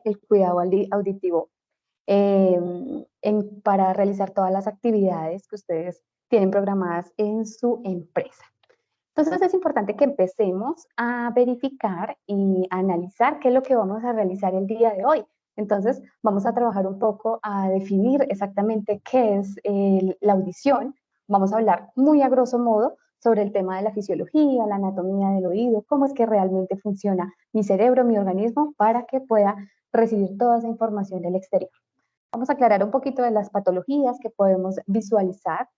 el cuidado auditivo para realizar todas las actividades que ustedes tienen programadas en su empresa. Entonces es importante que empecemos a verificar y a analizar qué es lo que vamos a realizar el día de hoy. Entonces vamos a trabajar un poco a definir exactamente qué es la audición. Vamos a hablar muy a grosso modo sobre el tema de la fisiología, la anatomía del oído, cómo es que realmente funciona mi cerebro, mi organismo, para que pueda recibir toda esa información del exterior. Vamos a aclarar un poquito de las patologías que podemos visualizar,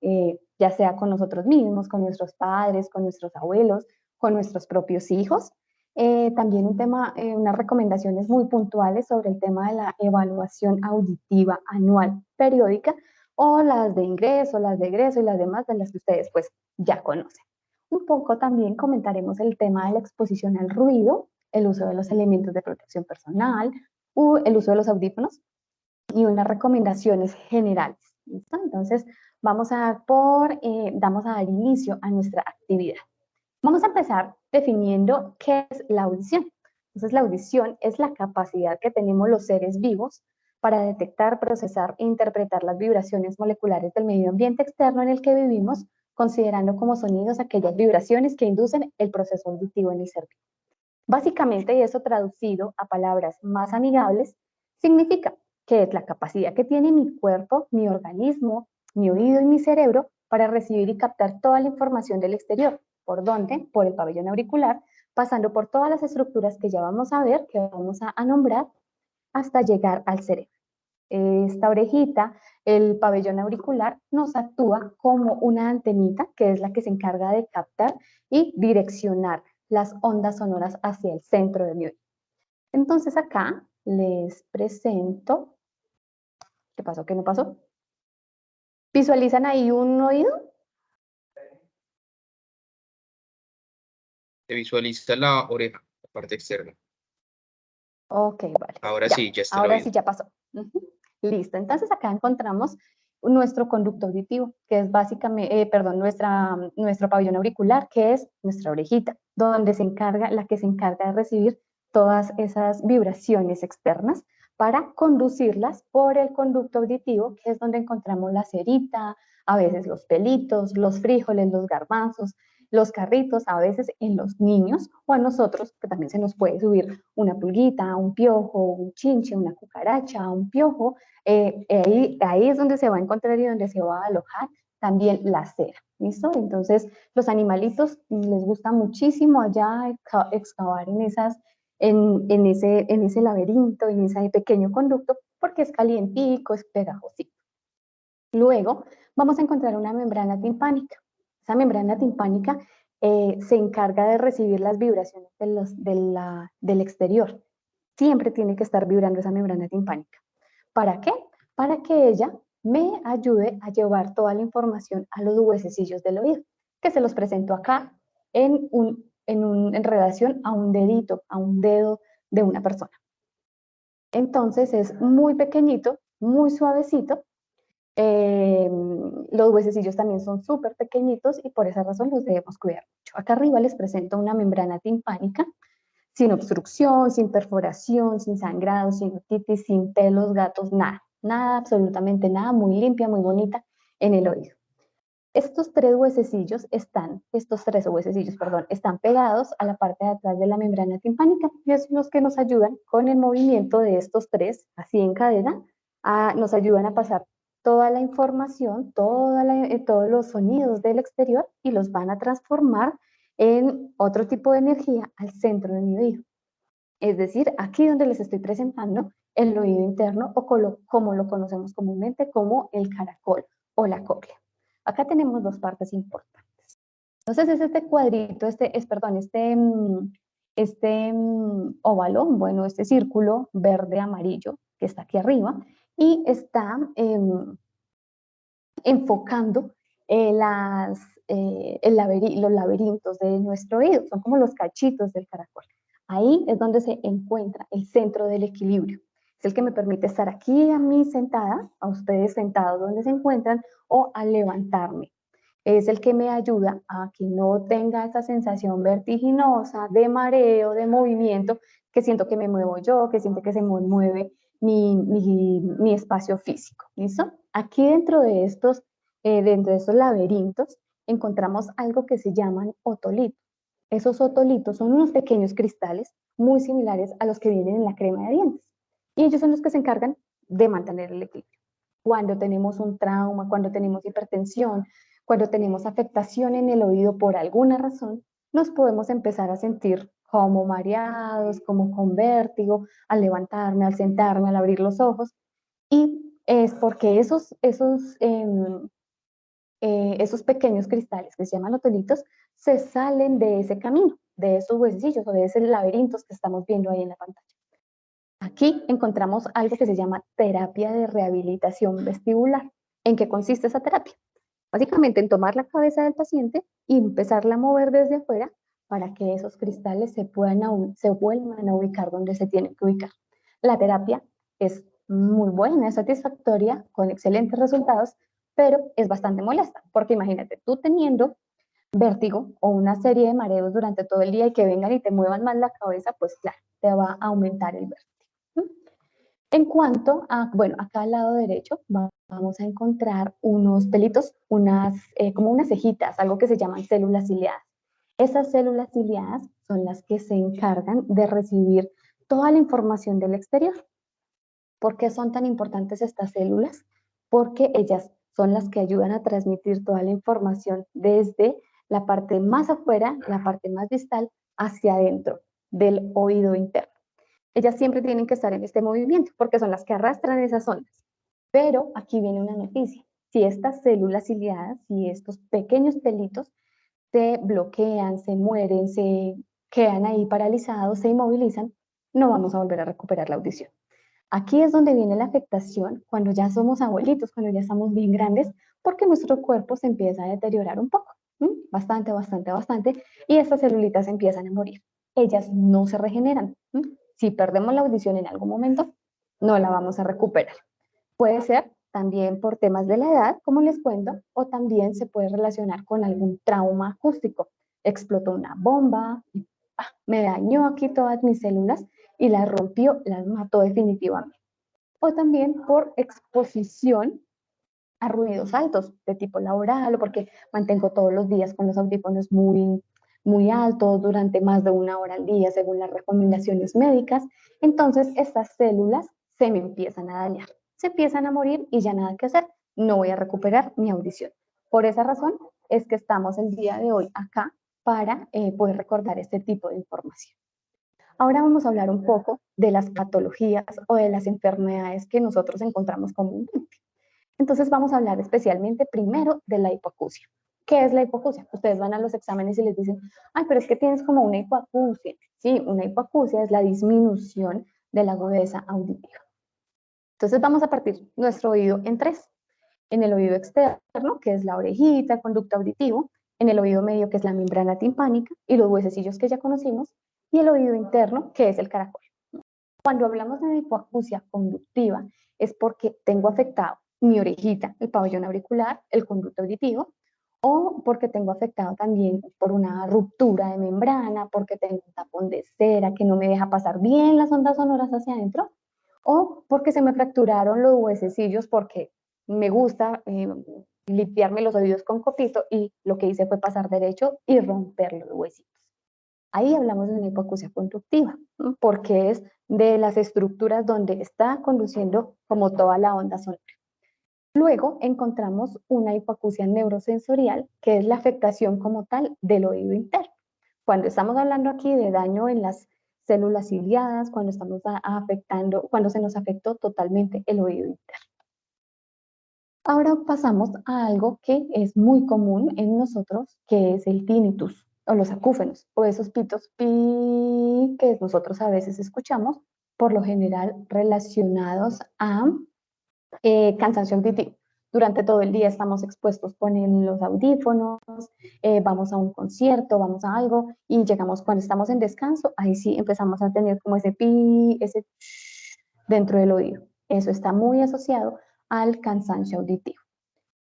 ya sea con nosotros mismos, con nuestros padres, con nuestros abuelos, con nuestros propios hijos. También unas recomendaciones muy puntuales sobre el tema de la evaluación auditiva anual periódica, o las de ingreso, las de egreso y las demás de las que ustedes pues ya conocen. Un poco también comentaremos el tema de la exposición al ruido, el uso de los elementos de protección personal, el uso de los audífonos, y unas recomendaciones generales. ¿Listo? Entonces, vamos a dar inicio a nuestra actividad. Vamos a empezar definiendo qué es la audición. Entonces, la audición es la capacidad que tenemos los seres vivos para detectar, procesar e interpretar las vibraciones moleculares del medio ambiente externo en el que vivimos, considerando como sonidos aquellas vibraciones que inducen el proceso auditivo en el ser vivo. Básicamente, y eso traducido a palabras más amigables, significa que es la capacidad que tiene mi cuerpo, mi organismo, mi oído y mi cerebro para recibir y captar toda la información del exterior. ¿Por dónde? Por el pabellón auricular, pasando por todas las estructuras que ya vamos a ver, que vamos a nombrar, hasta llegar al cerebro. Esta orejita, el pabellón auricular, nos actúa como una antenita, que es la que se encarga de captar y direccionar las ondas sonoras hacia el centro de mi oído. Entonces acá les presento. ¿Qué pasó? ¿Qué no pasó? ¿Visualizan ahí un oído? Se visualiza la oreja, la parte externa. Ok, vale. Ahora Ya, sí, ya está el ahora oído. sí ya pasó. Listo. Entonces acá encontramos nuestro conducto auditivo, que es básicamente, nuestro pabellón auricular, que es nuestra orejita, donde la que se encarga de recibir todas esas vibraciones externas para conducirlas por el conducto auditivo, que es donde encontramos la cerita, a veces los pelitos, los frijoles, los garbanzos, los carritos, a veces en los niños o a nosotros, que también se nos puede subir una pulguita, un piojo, un chinche, una cucaracha, un piojo. Ahí es donde se va a encontrar y donde se va a alojar también la cera. ¿Listo? Entonces, los animalitos les gusta muchísimo allá excavar en ese laberinto, en ese pequeño conducto, porque es calientico, es pegajosito. Luego, vamos a encontrar una membrana timpánica. Esa membrana timpánica se encarga de recibir las vibraciones del exterior. Siempre tiene que estar vibrando esa membrana timpánica. ¿Para qué? Para que ella me ayude a llevar toda la información a los huesecillos del oído, que se los presento acá en relación a un dedito, a un dedo de una persona. Entonces es muy pequeñito, muy suavecito. Los huesecillos también son súper pequeñitos y por esa razón los debemos cuidar mucho. Acá arriba les presento una membrana timpánica sin obstrucción, sin perforación, sin sangrado, sin otitis, sin pelos, gatos, nada. Nada, absolutamente nada, muy limpia, muy bonita en el oído. Estos tres huesecillos están pegados a la parte de atrás de la membrana timpánica y son los que nos ayudan con el movimiento de estos tres, así en cadena, nos ayudan a pasar toda la información, todos los sonidos del exterior y los van a transformar en otro tipo de energía al centro de mi oído. Es decir, aquí donde les estoy presentando el oído interno o como lo conocemos comúnmente como el caracol o la cóclea. Acá tenemos dos partes importantes. Entonces es este cuadrito, este ovalón, bueno, este círculo verde-amarillo que está aquí arriba y está enfocando los laberintos de nuestro oído, son como los cachitos del caracol. Ahí es donde se encuentra el centro del equilibrio. Es el que me permite estar aquí a mí sentada, a ustedes sentados donde se encuentran, o al levantarme. es el que me ayuda a que no tenga esa sensación vertiginosa de mareo, de movimiento, que siento que me muevo yo, que siento que se mueve mi espacio físico. ¿Listo? Aquí dentro de estos laberintos, encontramos algo que se llaman otolitos. Esos otolitos son unos pequeños cristales muy similares a los que vienen en la crema de dientes. Y ellos son los que se encargan de mantener el equilibrio. Cuando tenemos un trauma, cuando tenemos hipertensión, cuando tenemos afectación en el oído por alguna razón, nos podemos empezar a sentir como mareados, como con vértigo, al levantarme, al sentarme, al abrir los ojos. Y es porque esos pequeños cristales que se llaman otolitos se salen de ese camino, de esos huesecillos o de esos laberintos que estamos viendo ahí en la pantalla. Aquí encontramos algo que se llama terapia de rehabilitación vestibular. ¿En qué consiste esa terapia? Básicamente en tomar la cabeza del paciente y empezarla a mover desde afuera para que esos cristales se vuelvan a ubicar donde se tienen que ubicar. La terapia es muy buena, es satisfactoria, con excelentes resultados, pero es bastante molesta, porque imagínate, tú teniendo vértigo o una serie de mareos durante todo el día y que vengan y te muevan más la cabeza, pues claro, te va a aumentar el vértigo. En cuanto a, bueno, acá al lado derecho vamos a encontrar unos pelitos, como unas cejitas, algo que se llaman células ciliadas. Esas células ciliadas son las que se encargan de recibir toda la información del exterior. ¿Por qué son tan importantes estas células? Porque ellas son las que ayudan a transmitir toda la información desde la parte más afuera, la parte más distal, hacia adentro del oído interno. Ellas siempre tienen que estar en este movimiento porque son las que arrastran esas ondas. Pero aquí viene una noticia. Si estas células ciliadas, si estos pequeños pelitos se bloquean, se mueren, se quedan ahí paralizados, se inmovilizan, no vamos a volver a recuperar la audición. Aquí es donde viene la afectación cuando ya somos abuelitos, cuando ya estamos bien grandes, porque nuestro cuerpo se empieza a deteriorar un poco, bastante, bastante, bastante, y estas celulitas empiezan a morir. Ellas no se regeneran. Si perdemos la audición en algún momento, no la vamos a recuperar. Puede ser también por temas de la edad, como les cuento, o también se puede relacionar con algún trauma acústico. Explotó una bomba, y, me dañó aquí todas mis células y las rompió, las mató definitivamente. O también por exposición a ruidos altos de tipo laboral o porque mantengo todos los días con los audífonos muy altos durante más de 1 hora al día según las recomendaciones médicas. Entonces estas células se me empiezan a dañar, se empiezan a morir y ya nada que hacer, no voy a recuperar mi audición. Por esa razón es que estamos el día de hoy acá para poder recordar este tipo de información. Ahora vamos a hablar un poco de las patologías o de las enfermedades que nosotros encontramos comúnmente. Entonces vamos a hablar especialmente primero de la hipoacusia. ¿Qué es la hipoacusia? Ustedes van a los exámenes y les dicen, ay, pero es que tienes como una hipoacusia. Sí, una hipoacusia es la disminución de la agudeza auditiva. Entonces vamos a partir nuestro oído en tres. En el oído externo, que es la orejita, el conducto auditivo, en el oído medio, que es la membrana timpánica, y los huesecillos que ya conocimos, y el oído interno, que es el caracol. Cuando hablamos de hipoacusia conductiva, es porque tengo afectado mi orejita, el pabellón auricular, el conducto auditivo, o porque tengo afectado también por una ruptura de membrana, porque tengo un tapón de cera que no me deja pasar bien las ondas sonoras hacia adentro, o porque se me fracturaron los huesecillos porque me gusta limpiarme los oídos con copito y lo que hice fue pasar derecho y romper los huesitos. Ahí hablamos de una hipoacusia conductiva, ¿no? Porque es de las estructuras donde está conduciendo como toda la onda sonora. Luego encontramos una hipoacusia neurosensorial, que es la afectación como tal del oído interno. Cuando estamos hablando aquí de daño en las células ciliadas, cuando estamos cuando se nos afectó totalmente el oído interno. Ahora pasamos a algo que es muy común en nosotros, que es el tinnitus o los acúfenos, o esos pitos pi que nosotros a veces escuchamos, por lo general relacionados a cansancio auditivo. Durante todo el día estamos expuestos con los audífonos, vamos a un concierto, vamos a algo y llegamos cuando estamos en descanso, ahí sí empezamos a tener como ese pi, ese dentro del oído. Eso está muy asociado al cansancio auditivo.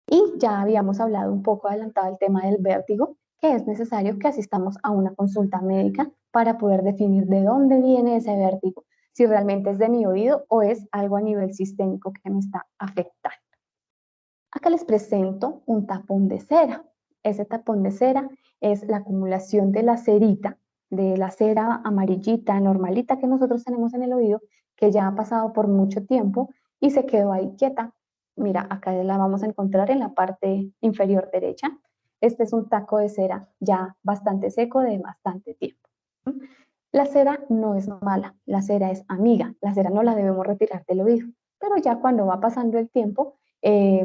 Y ya habíamos hablado un poco adelantado el tema del vértigo, que es necesario que asistamos a una consulta médica para poder definir de dónde viene ese vértigo, si realmente es de mi oído o es algo a nivel sistémico que me está afectando. Acá les presento un tapón de cera. Ese tapón de cera es la acumulación de la cerita, de la cera amarillita, normalita que nosotros tenemos en el oído, que ya ha pasado por mucho tiempo y se quedó ahí quieta. Mira, acá la vamos a encontrar en la parte inferior derecha. Este es un taco de cera ya bastante seco de bastante tiempo. La cera no es mala, la cera es amiga, la cera no la debemos retirar del oído, pero ya cuando va pasando el tiempo,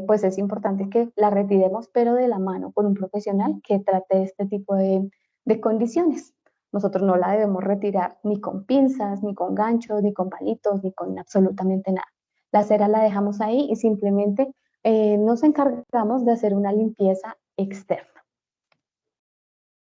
pues es importante que la retiremos, pero de la mano con un profesional que trate este tipo de condiciones. Nosotros no la debemos retirar ni con pinzas, ni con ganchos, ni con palitos, ni con absolutamente nada. La cera la dejamos ahí y simplemente nos encargamos de hacer una limpieza externa.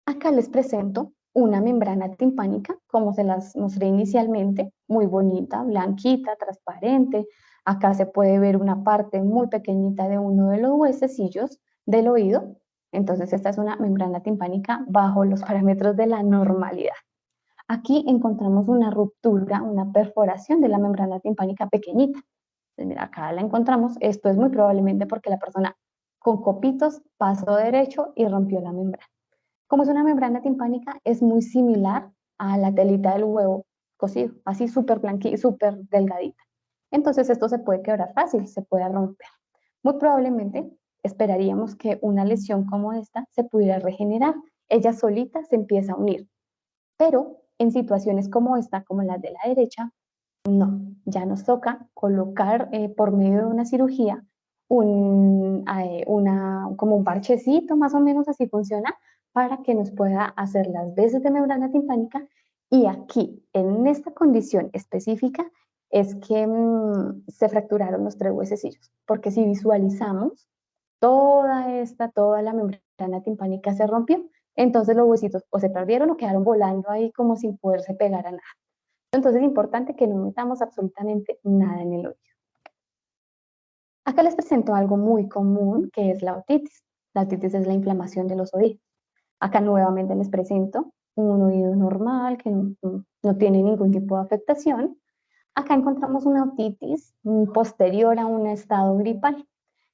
Acá les presento una membrana timpánica, como se las mostré inicialmente, muy bonita, blanquita, transparente. Acá se puede ver una parte muy pequeñita de uno de los huesecillos del oído. Entonces, esta es una membrana timpánica bajo los parámetros de la normalidad. Aquí encontramos una ruptura, una perforación de la membrana timpánica pequeñita. Entonces, mira, acá la encontramos. Esto es muy probablemente porque la persona con copitos pasó derecho y rompió la membrana. Como es una membrana timpánica, es muy similar a la telita del huevo cocido, así súper blanquita, súper delgadita. Entonces esto se puede quebrar fácil, se puede romper. Muy probablemente esperaríamos que una lesión como esta se pudiera regenerar. Ella solita se empieza a unir, pero en situaciones como esta, como las de la derecha, no, ya nos toca colocar por medio de una cirugía como un parchecito, más o menos así funciona, para que nos pueda hacer las veces de membrana timpánica. Y aquí, en esta condición específica, es que se fracturaron los tres huesecillos, porque si visualizamos, toda la membrana timpánica se rompió, entonces los huesitos o se perdieron o quedaron volando ahí como sin poderse pegar a nada. Entonces es importante que no metamos absolutamente nada en el oído. Acá les presento algo muy común que es la otitis. La otitis es la inflamación de los oídos. Acá nuevamente les presento un oído normal que no tiene ningún tipo de afectación. Acá encontramos una otitis posterior a un estado gripal.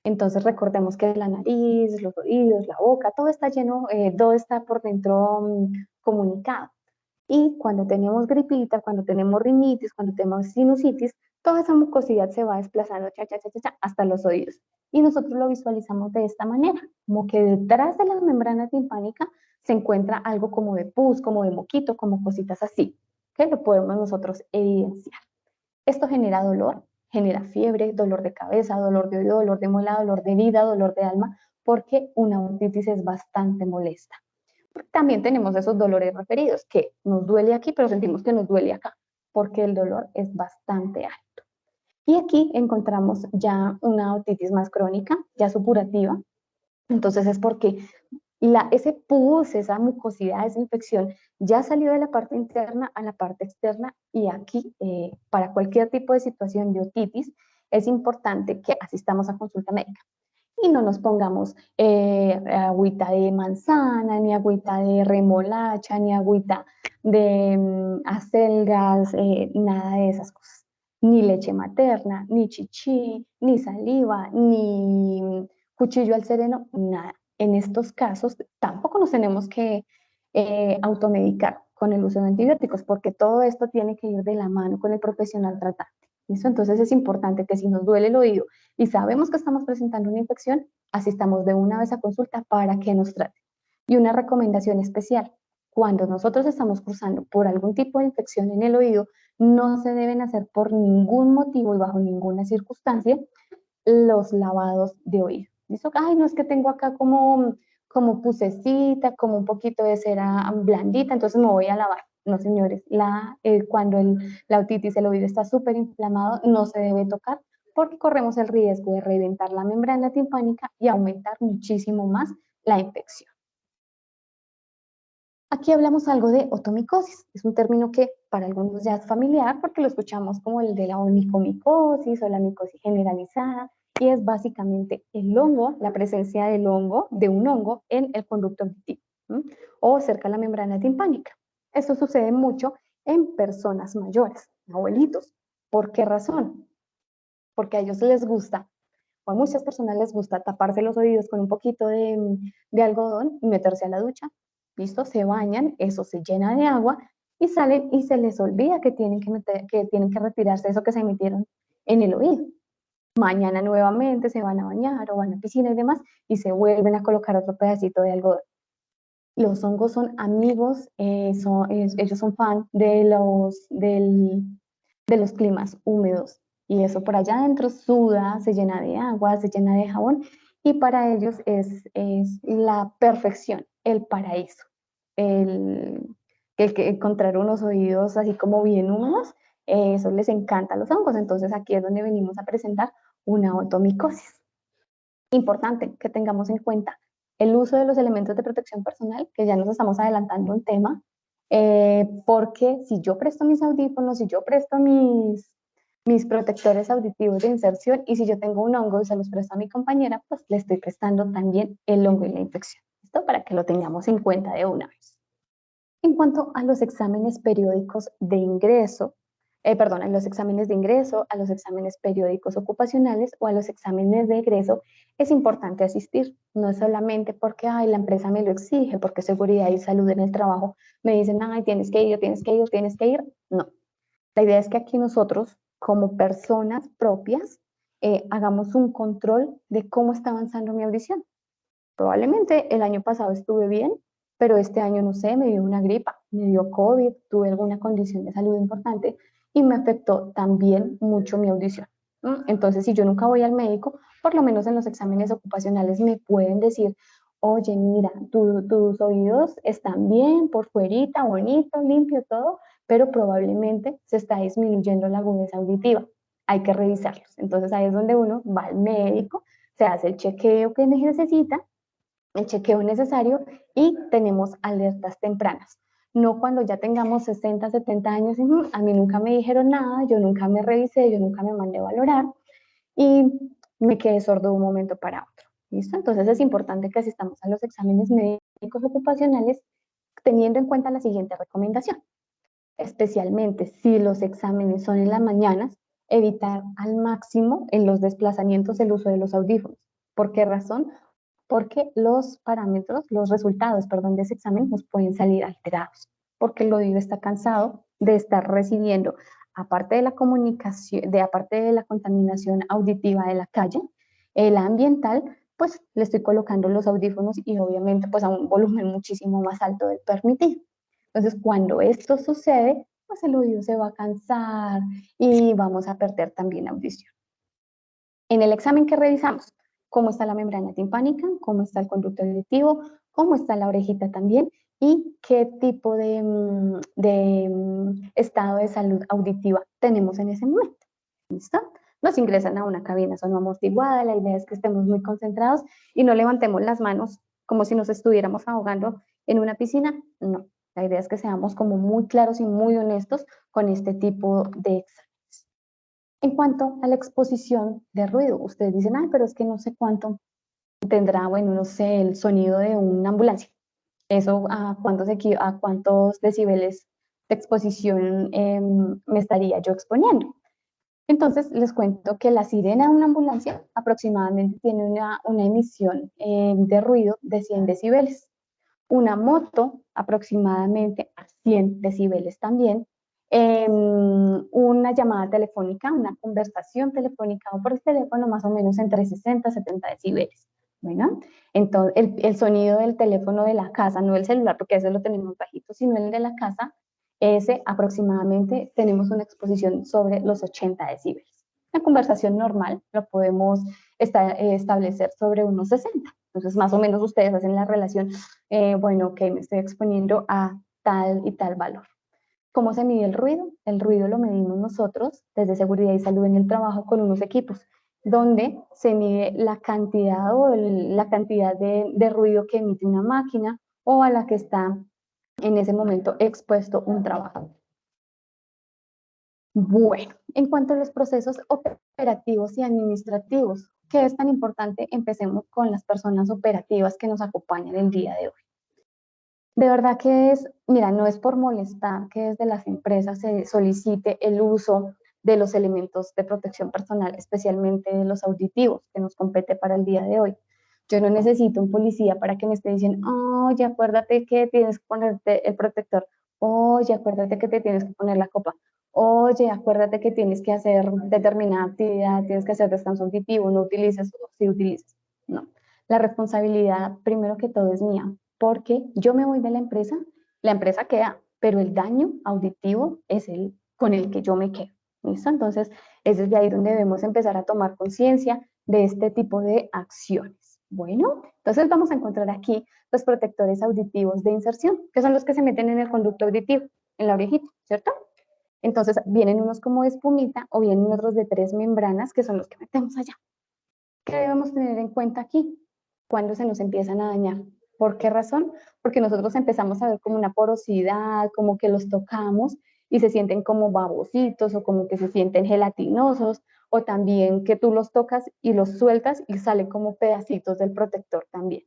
Entonces recordemos que la nariz, los oídos, la boca, todo está lleno, todo está por dentro comunicado. Y cuando tenemos gripita, cuando tenemos rinitis, cuando tenemos sinusitis, toda esa mucosidad se va desplazando hasta los oídos. Y nosotros lo visualizamos de esta manera, como que detrás de la membrana timpánica se encuentra algo como de pus, como de moquito, como cositas así, que lo podemos nosotros evidenciar. Esto genera dolor, genera fiebre, dolor de cabeza, dolor de oído, dolor de muela, dolor de vida, dolor de alma, porque una otitis es bastante molesta. También tenemos esos dolores referidos, que nos duele aquí, pero sentimos que nos duele acá, porque el dolor es bastante alto. Y aquí encontramos ya una otitis más crónica, ya supurativa. Entonces es porque ese pus, esa mucosidad, esa infección ya salió de la parte interna a la parte externa y aquí para cualquier tipo de situación de otitis es importante que asistamos a consulta médica y no nos pongamos agüita de manzana, ni agüita de remolacha, ni agüita de acelgas, nada de esas cosas. Ni leche materna, ni chichi, ni saliva, ni cuchillo al sereno, nada. En estos casos tampoco nos tenemos que automedicar con el uso de antibióticos porque todo esto tiene que ir de la mano con el profesional tratante. ¿Listo? Entonces es importante que si nos duele el oído y sabemos que estamos presentando una infección, asistamos de una vez a consulta para que nos trate. Y una recomendación especial, cuando nosotros estamos cursando por algún tipo de infección en el oído, no se deben hacer por ningún motivo y bajo ninguna circunstancia los lavados de oído. ¿Listo? Ay, no es que tengo acá como pusecita, como un poquito de cera blandita, entonces me voy a lavar. No, señores, cuando la otitis, el oído está súper inflamado, no se debe tocar porque corremos el riesgo de reventar la membrana timpánica y aumentar muchísimo más la infección. Aquí hablamos algo de otomicosis. Es un término que para algunos ya es familiar porque lo escuchamos como el de la onicomicosis o la micosis generalizada. y es básicamente el hongo, la presencia del hongo, de un hongo en el conducto auditivo, ¿m? O cerca de la membrana timpánica. Esto sucede mucho en personas mayores, abuelitos. ¿Por qué razón? Porque a ellos les gusta, o a muchas personas les gusta taparse los oídos con un poquito de algodón y meterse a la ducha. ¿Listo? Se bañan, eso se llena de agua y salen y se les olvida que tienen que retirarse eso que se metieron en el oído. Mañana nuevamente se van a bañar o van a la piscina y demás y se vuelven a colocar otro pedacito de algodón. Los hongos son amigos, ellos son fan de los climas húmedos y eso por allá adentro suda, se llena de agua, se llena de jabón y para ellos es la perfección, el paraíso. El, que encontrar unos oídos así como bien húmedos, eso les encanta a los hongos. Entonces aquí es donde venimos a presentar una otomicosis. Importante que tengamos en cuenta el uso de los elementos de protección personal, que ya nos estamos adelantando un tema, porque si yo presto mis audífonos, si yo presto mis protectores auditivos de inserción y si yo tengo un hongo y se los presto a mi compañera, pues le estoy prestando también el hongo y la infección. Esto para que lo tengamos en cuenta de una vez. En cuanto a los exámenes periódicos de ingreso, a los exámenes de ingreso, a los exámenes periódicos ocupacionales o a los exámenes de egreso, es importante asistir. No es solamente porque ay, la empresa me lo exige, porque seguridad y salud en el trabajo me dicen, ay, tienes que ir, tienes que ir, tienes que ir. No. La idea es que aquí nosotros, como personas propias, hagamos un control de cómo está avanzando mi audición. Probablemente el año pasado estuve bien, pero este año, no sé, me dio una gripa, me dio COVID, tuve alguna condición de salud importante y me afectó también mucho mi audición. Entonces, si yo nunca voy al médico, por lo menos en los exámenes ocupacionales me pueden decir, oye, mira, tus oídos están bien, por fuerita, bonito, limpio, todo, pero probablemente se está disminuyendo la agudeza auditiva. Hay que revisarlos. Entonces, ahí es donde uno va al médico, se hace el chequeo que necesita, el chequeo necesario y tenemos alertas tempranas. No cuando ya tengamos 60, 70 años, a mí nunca me dijeron nada, yo nunca me revisé, yo nunca me mandé a valorar y me quedé sordo de un momento para otro. ¿Listo? Entonces es importante que asistamos a los exámenes médicos ocupacionales teniendo en cuenta la siguiente recomendación. Especialmente si los exámenes son en las mañanas, evitar al máximo en los desplazamientos el uso de los audífonos. ¿Por qué razón? Porque los parámetros, los resultados, perdón, de ese examen nos pueden salir alterados, porque el oído está cansado de estar recibiendo, aparte de la comunicación, aparte de la contaminación auditiva de la calle, la ambiental, pues le estoy colocando los audífonos y obviamente pues a un volumen muchísimo más alto del permitido. Entonces, cuando esto sucede, pues el oído se va a cansar y vamos a perder también audición. En el examen que revisamos, cómo está la membrana timpánica, cómo está el conducto auditivo, cómo está la orejita también y qué tipo de estado de salud auditiva tenemos en ese momento. ¿Listo? Nos ingresan a una cabina amortiguada, la idea es que estemos muy concentrados y no levantemos las manos como si nos estuviéramos ahogando en una piscina, no. La idea es que seamos como muy claros y muy honestos con este tipo de examen. En cuanto a la exposición de ruido, ustedes dicen, ay, pero es que no sé cuánto tendrá, bueno, no sé, el sonido de una ambulancia. Eso, a cuántos decibeles de exposición me estaría yo exponiendo? Entonces, les cuento que la sirena de una ambulancia aproximadamente tiene una emisión de ruido de 100 decibeles. Una moto aproximadamente a 100 decibeles también. Una llamada telefónica, una conversación telefónica o por el teléfono más o menos entre 60 y 70 decibeles. Bueno, entonces el sonido del teléfono de la casa, no el celular porque ese lo tenemos bajito, sino el de la casa, ese aproximadamente tenemos una exposición sobre los 80 decibeles. La conversación normal lo podemos establecer sobre unos 60. Entonces, más o menos ustedes hacen la relación, bueno, ok, me estoy exponiendo a tal y tal valor. ¿Cómo se mide el ruido? El ruido lo medimos nosotros desde Seguridad y Salud en el Trabajo con unos equipos, donde se mide la cantidad o la cantidad de ruido que emite una máquina o a la que está en ese momento expuesto un trabajador. Bueno, en cuanto a los procesos operativos y administrativos, ¿qué es tan importante? Empecemos con las personas operativas que nos acompañan el día de hoy. De verdad que es, mira, no es por molestar que desde las empresas se solicite el uso de los elementos de protección personal, especialmente de los auditivos que nos compete para el día de hoy. Yo no necesito un policía para que me esté diciendo, oye, acuérdate que tienes que ponerte el protector, oye, acuérdate que te tienes que poner la copa, oye, acuérdate que tienes que hacer determinada actividad, tienes que hacer descanso auditivo, no utilices o si utilizas. No, la responsabilidad primero que todo es mía, porque yo me voy de la empresa queda, pero el daño auditivo es el con el que yo me quedo. ¿Listo? Entonces, es desde ahí donde debemos empezar a tomar conciencia de este tipo de acciones. Bueno, entonces vamos a encontrar aquí los protectores auditivos de inserción, que son los que se meten en el conducto auditivo, en la orejita, ¿cierto? Entonces, vienen unos como de espumita o vienen otros de 3 membranas, que son los que metemos allá. ¿Qué debemos tener en cuenta aquí? Cuando se nos empiezan a dañar. ¿Por qué razón? Porque nosotros empezamos a ver como una porosidad, como que los tocamos y se sienten como babositos o como que se sienten gelatinosos, o también que tú los tocas y los sueltas y salen como pedacitos del protector también.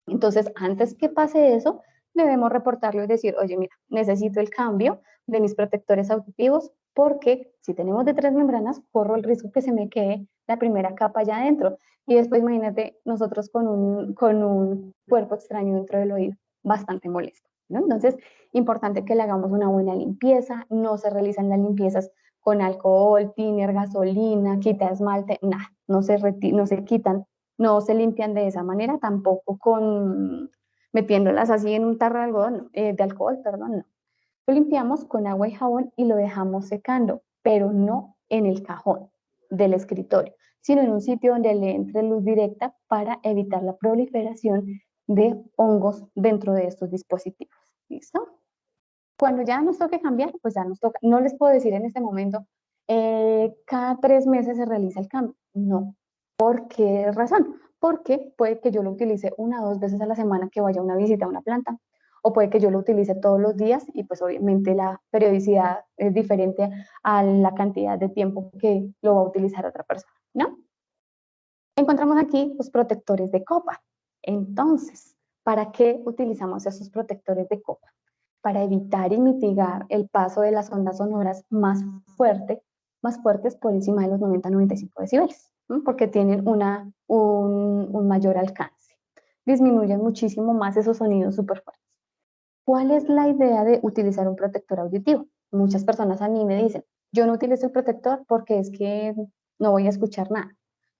Entonces, antes que pase eso, debemos reportarlo y decir, oye, mira, necesito el cambio de mis protectores auditivos porque si tenemos de 3 membranas, corro el riesgo que se me quede la primera capa allá adentro. Y después imagínate nosotros con un cuerpo extraño dentro del oído, bastante molesto, ¿no? Entonces, importante que le hagamos una buena limpieza, no se realizan las limpiezas con alcohol, thinner, gasolina, quita esmalte, nada, no se quitan, no se limpian de esa manera, tampoco con metiéndolas así en un tarro de algodón, de alcohol, perdón, no. Lo limpiamos con agua y jabón y lo dejamos secando, pero no en el cajón del escritorio, sino en un sitio donde le entre luz directa para evitar la proliferación de hongos dentro de estos dispositivos. ¿Listo? Cuando ya nos toque cambiar, pues ya nos toca. No les puedo decir en este momento, cada 3 meses se realiza el cambio. No. ¿Por qué razón? Porque puede que yo lo utilice 1 o 2 veces a la semana que vaya a una visita a una planta, o puede que yo lo utilice todos los días y pues obviamente la periodicidad es diferente a la cantidad de tiempo que lo va a utilizar otra persona, ¿no? Encontramos aquí los protectores de copa. Entonces, ¿para qué utilizamos esos protectores de copa? Para evitar y mitigar el paso de las ondas sonoras más fuertes por encima de los 90-95 decibeles, ¿no? Porque tienen un mayor alcance. Disminuyen muchísimo más esos sonidos súper fuertes. ¿Cuál es la idea de utilizar un protector auditivo? Muchas personas a mí me dicen, yo no utilizo el protector porque es que no voy a escuchar nada.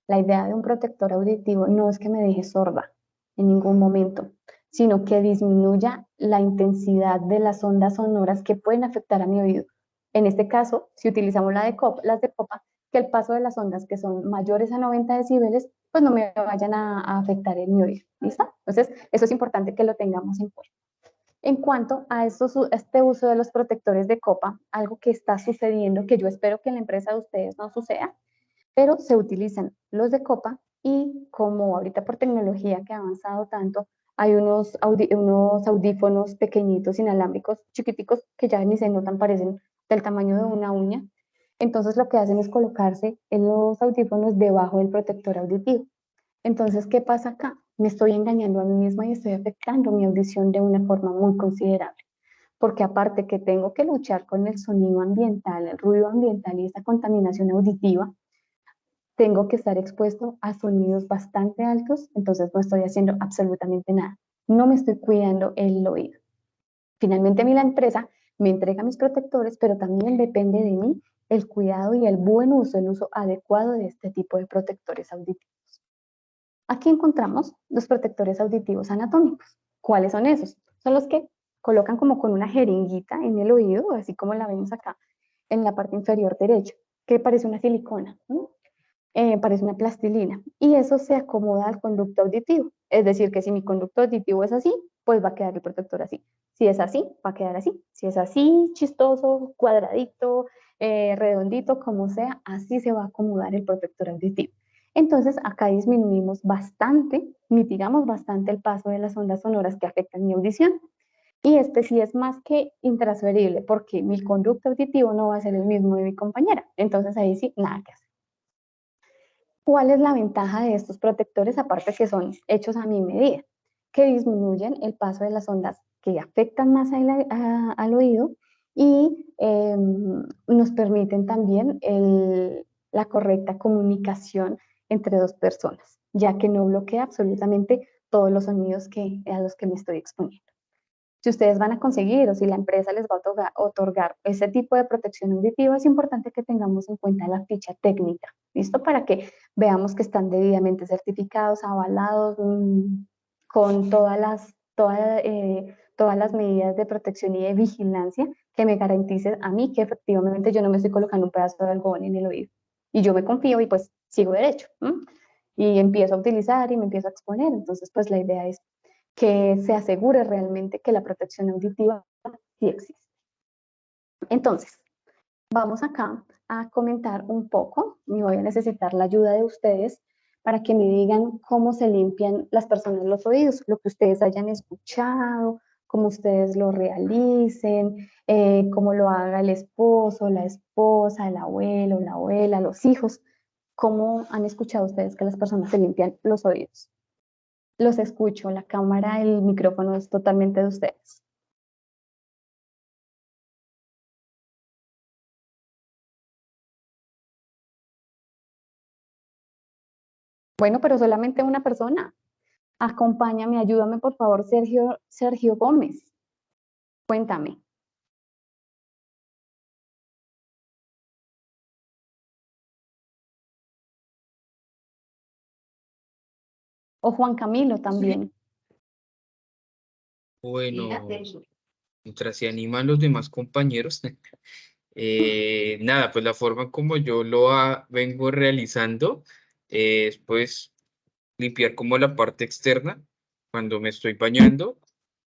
La idea de un protector auditivo no es que me deje sorda en ningún momento, sino que disminuya la intensidad de las ondas sonoras que pueden afectar a mi oído. En este caso, si utilizamos las de copa, que el paso de las ondas que son mayores a 90 decibeles, pues no me vayan a afectar en mi oído. ¿Listo? Entonces, eso es importante que lo tengamos en cuenta. En cuanto a este uso de los protectores de copa, algo que está sucediendo, que yo espero que en la empresa de ustedes no suceda, pero se utilizan los de copa y como ahorita por tecnología que ha avanzado tanto, hay unos audífonos pequeñitos, inalámbricos, chiquiticos, que ya ni se notan, parecen del tamaño de una uña. Entonces lo que hacen es colocarse en los audífonos debajo del protector auditivo. Entonces, ¿qué pasa acá? Me estoy engañando a mí misma y estoy afectando mi audición de una forma muy considerable, porque aparte que tengo que luchar con el sonido ambiental, el ruido ambiental y esa contaminación auditiva, tengo que estar expuesto a sonidos bastante altos, entonces no estoy haciendo absolutamente nada. No me estoy cuidando el oído. Finalmente, a mí la empresa me entrega mis protectores, pero también depende de mí el cuidado y el buen uso, el uso adecuado de este tipo de protectores auditivos. Aquí encontramos los protectores auditivos anatómicos. ¿Cuáles son esos? Son los que colocan como con una jeringuita en el oído, así como la vemos acá en la parte inferior derecha, que parece una silicona, ¿no? Parece una plastilina. Y eso se acomoda al conducto auditivo. Es decir, que si mi conducto auditivo es así, pues va a quedar el protector así. Si es así, va a quedar así. Si es así, chistoso, cuadradito, redondito, como sea, así se va a acomodar el protector auditivo. Entonces, acá disminuimos bastante, mitigamos bastante el paso de las ondas sonoras que afectan mi audición. Y este sí es más que intransferible, porque mi conducto auditivo no va a ser el mismo de mi compañera. Entonces ahí sí, nada que hacer. ¿Cuál es la ventaja de estos protectores? Aparte que son hechos a mi medida, que disminuyen el paso de las ondas que afectan más al oído y nos permiten también la correcta comunicación entre dos personas, ya que no bloquea absolutamente todos los sonidos a los que me estoy exponiendo. Si ustedes van a conseguir o si la empresa les va a otorgar ese tipo de protección auditiva, es importante que tengamos en cuenta la ficha técnica, ¿listo? Para que veamos que están debidamente certificados, avalados, con todas las medidas de protección y de vigilancia que me garanticen a mí que efectivamente yo no me estoy colocando un pedazo de algodón en el oído. Y yo me confío y pues sigo derecho. Y empiezo a utilizar y me empiezo a exponer. Entonces, pues la idea es que se asegure realmente que la protección auditiva sí existe. Entonces, vamos acá a comentar un poco y voy a necesitar la ayuda de ustedes para que me digan cómo se limpian las personas los oídos, lo que ustedes hayan escuchado, cómo ustedes lo realicen, cómo lo haga el esposo, la esposa, el abuelo, la abuela, los hijos, cómo han escuchado ustedes que las personas se limpian los oídos. Los escucho, la cámara, el micrófono es totalmente de ustedes. Bueno, pero solamente una persona. Acompáñame, ayúdame por favor, Sergio Gómez. Cuéntame. O Juan Camilo también. Bueno, mientras se animan los demás compañeros, nada, pues la forma como yo vengo realizando es pues limpiar como la parte externa cuando me estoy bañando,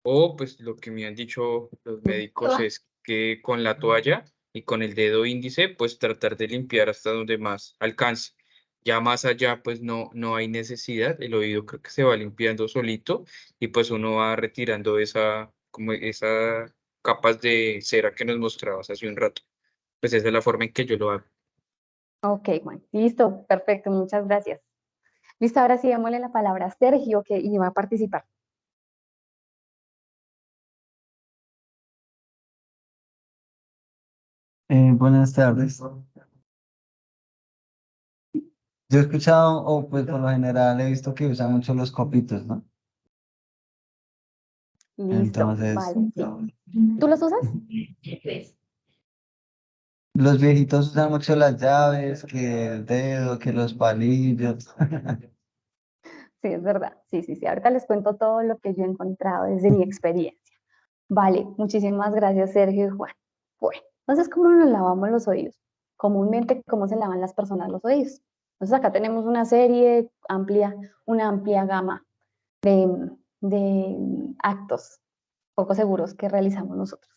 o pues lo que me han dicho los médicos es que con la toalla y con el dedo índice pues tratar de limpiar hasta donde más alcance. Ya más allá pues no hay necesidad, el oído creo que se va limpiando solito y pues uno va retirando esa capas de cera que nos mostrabas hace un rato. Pues esa es la forma en que yo lo hago. Ok, Juan. Listo, perfecto, muchas gracias. Listo, ahora sí, démosle la palabra a Sergio, que iba a participar. Buenas tardes. Yo he escuchado, o pues por lo general he visto que usan mucho los copitos, ¿no? Listo, Entonces, vale, sí. ¿Tú los usas? los viejitos usan mucho las llaves, que el dedo, que los palillos. Sí, es verdad. Sí, sí, sí. Ahorita les cuento todo lo que yo he encontrado desde mi experiencia. Vale, muchísimas gracias, Sergio y Juan. Bueno, entonces, ¿cómo nos lavamos los oídos? Comúnmente, ¿cómo se lavan las personas los oídos? Entonces, acá tenemos una serie amplia, una amplia gama de actos poco seguros que realizamos nosotros.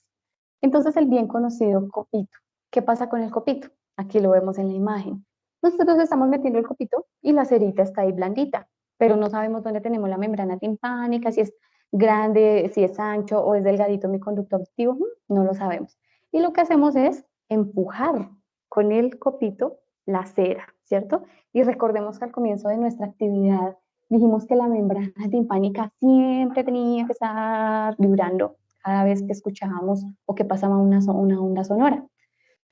Entonces, el bien conocido copito. ¿Qué pasa con el copito? Aquí lo vemos en la imagen. Nosotros estamos metiendo el copito y la cerita está ahí blandita, pero no sabemos dónde tenemos la membrana timpánica, si es grande, si es ancho o es delgadito mi conducto auditivo, no lo sabemos. Y lo que hacemos es empujar con el copito la cera, ¿cierto? Y recordemos que al comienzo de nuestra actividad dijimos que la membrana timpánica siempre tenía que estar vibrando cada vez que escuchábamos o que pasaba una onda sonora.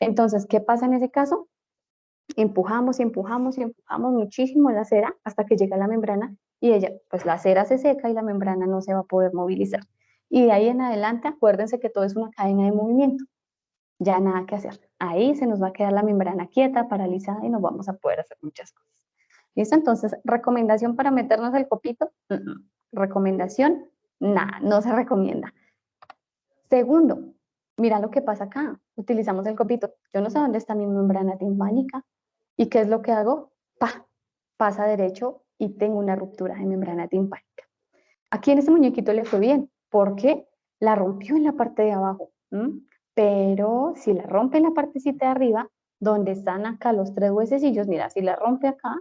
Entonces, ¿qué pasa en ese caso? Empujamos y empujamos y empujamos muchísimo la cera hasta que llega la membrana y ella, pues la cera se seca y la membrana no se va a poder movilizar. Y de ahí en adelante, acuérdense que todo es una cadena de movimiento. Ya nada que hacer. Ahí se nos va a quedar la membrana quieta, paralizada y no vamos a poder hacer muchas cosas. ¿Listo? Entonces, recomendación para meternos el copito. Recomendación, nada, no se recomienda. Segundo, mira lo que pasa acá. Utilizamos el copito. Yo no sé dónde está mi membrana timpánica. ¿Y qué es lo que hago? Pasa derecho y tengo una ruptura de membrana timpánica. Aquí en este muñequito le fue bien porque la rompió en la parte de abajo. Pero si la rompe en la partecita de arriba, donde están acá los tres huesecillos, mira, si la rompe acá,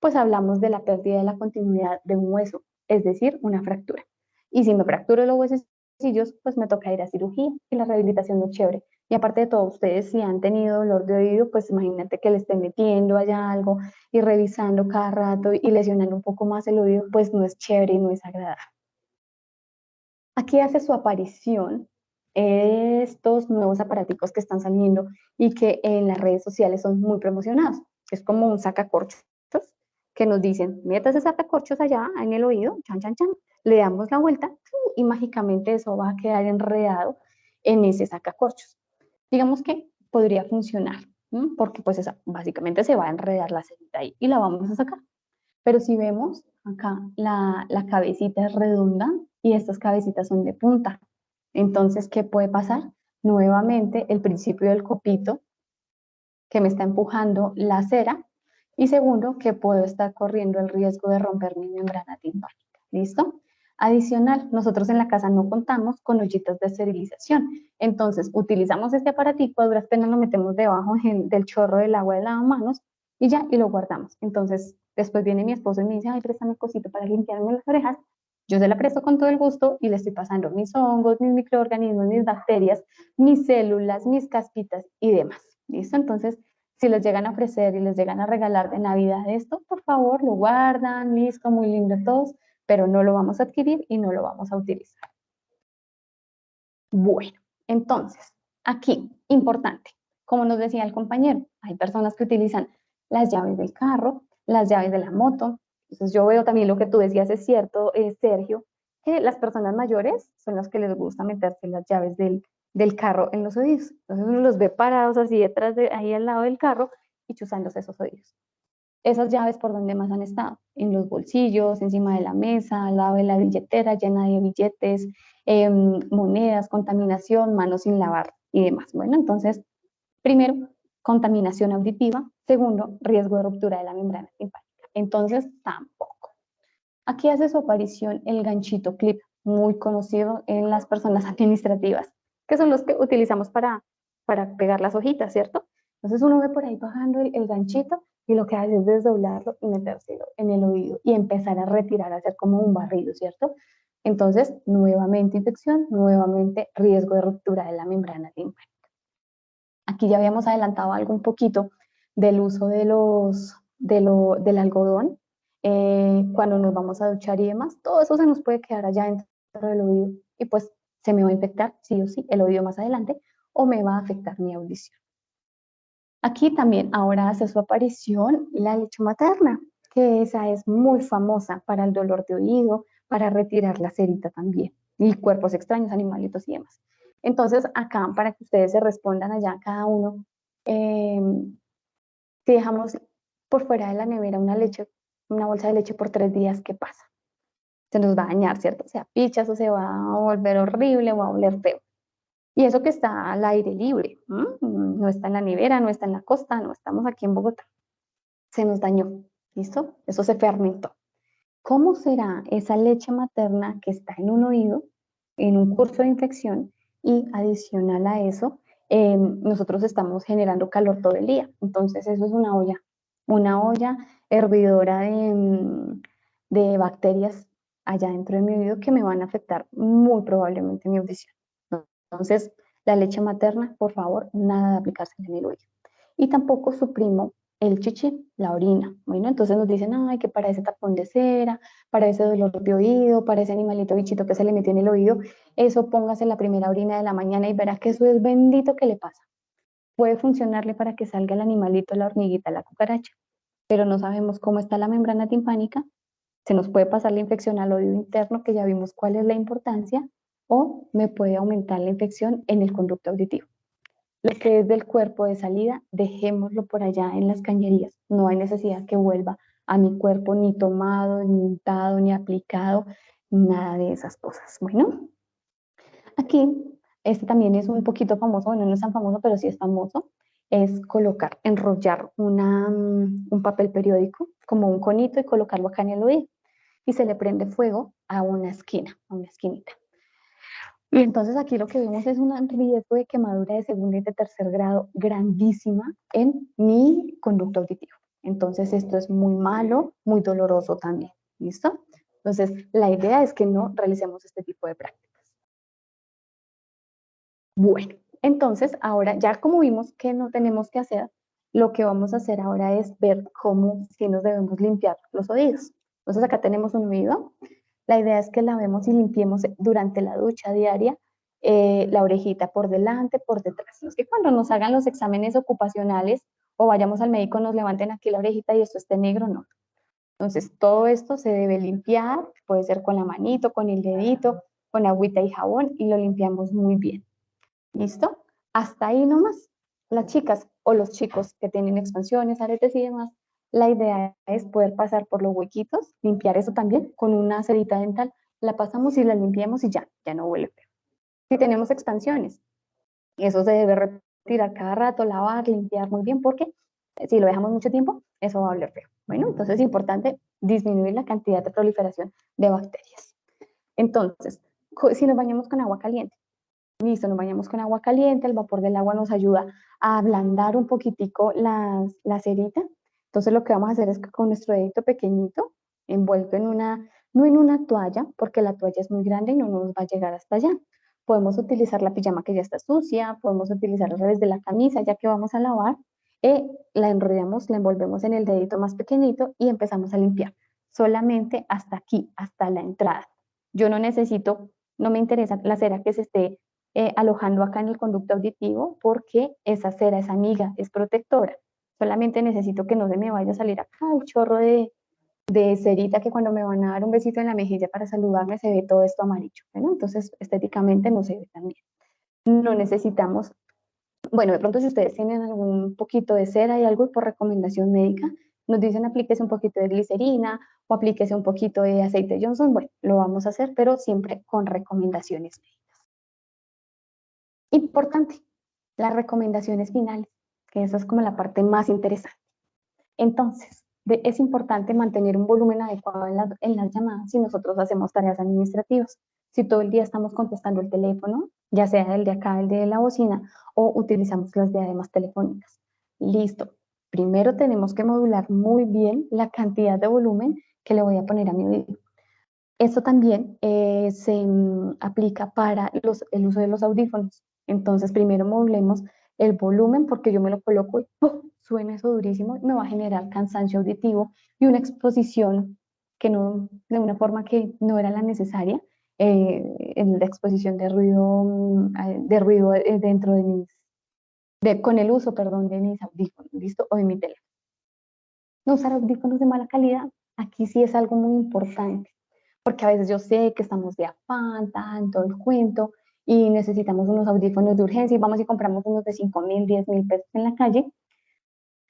pues hablamos de la pérdida de la continuidad de un hueso, es decir, una fractura. Y si me fracturo los huesos bolsillos, pues me toca ir a cirugía y la rehabilitación no es chévere. Y aparte de todo, ustedes si han tenido dolor de oído, pues imagínate que le estén metiendo allá algo y revisando cada rato y lesionando un poco más el oído, pues no es chévere y no es agradable. Aquí hace su aparición estos nuevos aparaticos que están saliendo y que en las redes sociales son muy promocionados. Es como un sacacorchos que nos dicen, meta ese sacacorchos allá en el oído, chan, chan, chan, le damos la vuelta y mágicamente eso va a quedar enredado en ese sacacorchos. Digamos que podría funcionar, porque pues básicamente se va a enredar la cerita ahí y la vamos a sacar. Pero si vemos acá, la cabecita es redonda y estas cabecitas son de punta. Entonces, ¿qué puede pasar? Nuevamente, el principio del copito que me está empujando la cera. Y segundo, que puedo estar corriendo el riesgo de romper mi membrana timpánica. ¿Listo? Adicional, nosotros en la casa no contamos con ollitas de esterilización. Entonces, utilizamos este aparatico, a duras penas lo metemos debajo del chorro del agua de lavamanos y ya, y lo guardamos. Entonces, después viene mi esposo y me dice, ay, préstame cosito para limpiarme las orejas. Yo se la presto con todo el gusto y le estoy pasando mis hongos, mis microorganismos, mis bacterias, mis células, mis caspitas y demás. ¿Listo? Entonces, si les llegan a ofrecer y les llegan a regalar de Navidad esto, por favor, lo guardan, listo, muy lindo todos, pero no lo vamos a adquirir y no lo vamos a utilizar. Bueno, entonces, aquí, importante, como nos decía el compañero, hay personas que utilizan las llaves del carro, las llaves de la moto. Entonces yo veo también lo que tú decías, es cierto, Sergio, que las personas mayores son las que les gusta meterse las llaves del carro en los oídos. Entonces uno los ve parados así detrás ahí al lado del carro y chuzándose esos oídos. Esas llaves, ¿por dónde más han estado? En los bolsillos, encima de la mesa, al lado de la billetera llena de billetes, monedas, contaminación, manos sin lavar y demás. Bueno, entonces, primero, contaminación auditiva. Segundo, riesgo de ruptura de la membrana timpánica. Entonces, tampoco. Aquí hace su aparición el ganchito clip, muy conocido en las personas administrativas, que son los que utilizamos para pegar las hojitas, ¿cierto? Entonces uno ve por ahí bajando el ganchito y lo que hace es desdoblarlo y metérselo en el oído y empezar a retirar, a hacer como un barrido, ¿cierto? Entonces, nuevamente infección, nuevamente riesgo de ruptura de la membrana timpánica. Aquí ya habíamos adelantado algo un poquito del uso del algodón cuando nos vamos a duchar y demás. Todo eso se nos puede quedar allá dentro del oído y pues se me va a infectar sí o sí el oído más adelante o me va a afectar mi audición. Aquí también ahora hace su aparición la leche materna, que esa es muy famosa para el dolor de oído, para retirar la cerita también, y cuerpos extraños, animalitos y demás. Entonces, acá, para que ustedes se respondan allá cada uno, si dejamos por fuera de la nevera una bolsa de leche por 3 días, ¿qué pasa? Se nos va a dañar, ¿cierto? O sea, pichas o se va a volver horrible o va a oler feo. Y eso que está al aire libre, no está en la nevera, no está en la costa, no estamos aquí en Bogotá. Se nos dañó, ¿listo? Eso se fermentó. ¿Cómo será esa leche materna que está en un oído, en un curso de infección y adicional a eso, nosotros estamos generando calor todo el día? Entonces eso es una olla hervidora de bacterias allá dentro de mi oído que me van a afectar muy probablemente mi audición. Entonces, la leche materna, por favor, nada de aplicarse en el oído. Y tampoco suprimo el chichi, la orina. Bueno, entonces nos dicen, ay, que para ese tapón de cera, para ese dolor de oído, para ese animalito bichito que se le metió en el oído, eso póngase la primera orina de la mañana y verá que eso es bendito que le pasa. Puede funcionarle para que salga el animalito, la hormiguita, la cucaracha, pero no sabemos cómo está la membrana timpánica, se nos puede pasar la infección al oído interno, que ya vimos cuál es la importancia, o me puede aumentar la infección en el conducto auditivo. Lo que es del cuerpo de salida, dejémoslo por allá en las cañerías. No hay necesidad que vuelva a mi cuerpo ni tomado, ni untado, ni aplicado, nada de esas cosas. Bueno, aquí, este también es un poquito famoso, bueno, no es tan famoso, pero sí es famoso, es enrollar un papel periódico como un conito y colocarlo acá en el oído y se le prende fuego a una esquina, a una esquinita. Y entonces aquí lo que vemos es un riesgo de quemadura de segundo y de tercer grado grandísima en mi conducto auditivo. Entonces esto es muy malo, muy doloroso también. ¿Listo? Entonces la idea es que no realicemos este tipo de prácticas. Bueno, entonces ahora ya como vimos que no tenemos que hacer, lo que vamos a hacer ahora es ver cómo si nos debemos limpiar los oídos. Entonces acá tenemos un oído. La idea es que lavemos y limpiemos durante la ducha diaria la orejita por delante, por detrás. No es que cuando nos hagan los exámenes ocupacionales o vayamos al médico nos levanten aquí la orejita y esto esté negro, no. Entonces todo esto se debe limpiar, puede ser con la manito, con el dedito, con agüita y jabón y lo limpiamos muy bien. ¿Listo? Hasta ahí nomás. Las chicas o los chicos que tienen expansiones, aretes y demás, la idea es poder pasar por los huequitos, limpiar eso también con una cerita dental, la pasamos y la limpiamos y ya no huele feo. Si tenemos expansiones, eso se debe retirar cada rato, lavar, limpiar muy bien, porque si lo dejamos mucho tiempo, eso va a oler feo. Bueno, entonces es importante disminuir la cantidad de proliferación de bacterias. Entonces, si nos bañamos con agua caliente, listo, nos bañamos con agua caliente, el vapor del agua nos ayuda a ablandar un poquitico la cerita. Entonces lo que vamos a hacer es que con nuestro dedito pequeñito, envuelto en no en una toalla, porque la toalla es muy grande y no nos va a llegar hasta allá. Podemos utilizar la pijama que ya está sucia, podemos utilizar el revés de la camisa ya que vamos a lavar, la enrollamos, la envolvemos en el dedito más pequeñito y empezamos a limpiar. Solamente hasta aquí, hasta la entrada. Yo no necesito, no me interesa la cera que se esté alojando acá en el conducto auditivo porque esa cera es amiga, es protectora. Solamente necesito que no se me vaya a salir acá un chorro de cerita que cuando me van a dar un besito en la mejilla para saludarme se ve todo esto amarillo, ¿no? Entonces estéticamente no se ve tan bien. No necesitamos, bueno, de pronto si ustedes tienen algún poquito de cera y algo por recomendación médica, nos dicen aplíquese un poquito de glicerina o aplíquese un poquito de aceite Johnson, bueno, lo vamos a hacer, pero siempre con recomendaciones médicas. Importante, las recomendaciones finales, que esa es como la parte más interesante. Entonces, es importante mantener un volumen adecuado en las llamadas si nosotros hacemos tareas administrativas. Si todo el día estamos contestando el teléfono, ya sea el de acá, el de la bocina, o utilizamos las diademas telefónicas. Listo. Primero tenemos que modular muy bien la cantidad de volumen que le voy a poner a mi oído. Esto también se aplica para el uso de los audífonos. Entonces, primero modulemos el volumen porque yo me lo coloco y ¡pum! Suena eso durísimo y me va a generar cansancio auditivo y una exposición que no, de una forma que no era la necesaria, en la exposición de ruido dentro de con el uso, perdón, de mis audífonos, ¿listo? O de mi teléfono. No usar audífonos de mala calidad, aquí sí es algo muy importante porque a veces yo sé que estamos de afán, tanto el cuento, y necesitamos unos audífonos de urgencia y vamos y compramos unos de 5.000, 10.000 pesos en la calle,